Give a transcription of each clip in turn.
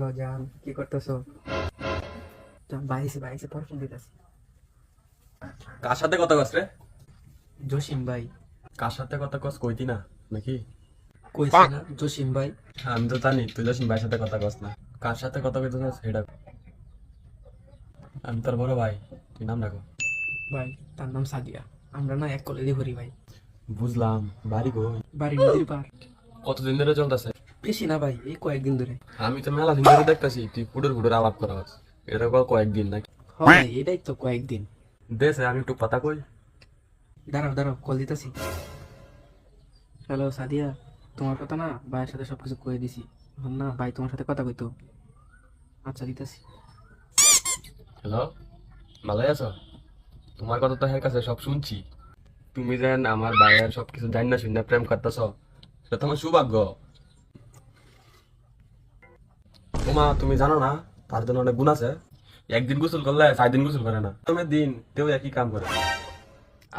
লজান কি করতেছো? বাইশে বাইশে পড়াশোনা দিতেছি। কার সাথে কথা কস রে? জসিম ভাই। কার সাথে কথা কস কইতি না নাকি? কইছি না জসিম ভাই। আমি তো জানি তুই জসিম ভাইয়ের সাথে কথা কস না। কার সাথে কথা কইতেছিস সেটা আমি তোর বড় ভাই, তুই নাম রাখো। ভাই তার নাম সাদিয়া। আমরা না এক কলেজে পড়ি ভাই। বুঝলাম, বাড়ি কই? বাড়ি নদীর পার। কতদিন ধরে চলতেছে? বেশি না ভাই, এই কয়েকদিন ধরে। আমি তো মেলা দিন ধরে দেখতেছি তুই ফুটুর ফুটুর আলাপ করাস। এটা কয়েকদিন নাকি? হ ভাই, এটাই তো কয়েকদিন। দেশে আমি একটু কথা কই। দাঁড়াও দাঁড়াও, কল দিতেছি। হ্যালো সাদিয়া, তোমার কথা না ভাইয়ের সাথে সবকিছু কয়ে দিছি। এখন না ভাই তোমার সাথে কথা কইতো। আচ্ছা দিতেছি। হ্যালো, ভালোই আছো? তোমার কথা তো এর কাছে সব শুনছি। তুমি যেন আমার ভাইয়ের সবকিছু জানি না শুনে প্রেম করতেছ, সেটা তোমার সৌভাগ্য। তুমি জানো না তার জন্য অনেক গুণ আছে। একদিন গোসল করলে 4 দিন গোসল করে না, তুমি দিন তেও একই কাম করে।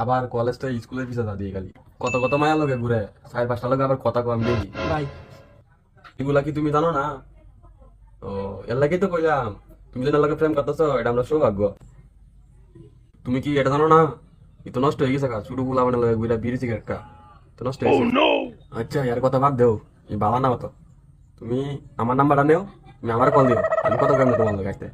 আবার কলেজ তো স্কুলের পিছনে যা দিয়ে খালি কত কত মায়ের লগে ঘুরে, 4-5টা লগে আবার কথা কম দেখি। ভাই এগুলা কি তুমি জানো না? ও, এর লাগেই তো কইলাম তুমি যেন লগে প্রেম করতেছ, এটা আমরা সৌভাগ্য। তুমি কি এটা জানো না? ই তো নষ্ট হয়ে গেছে, ছোট গুলা মানে লগে ঘুরে বিড়ি সিগারেট কা তো নষ্ট হয়ে গেছে। আচ্ছা, এর কথা বাদ দেও, এই বালা না হতো। তুমি আমার নাম্বারটা নেও, তুমি আমার কল দিও, আমি কত কেমন তোমার লগে আসতে।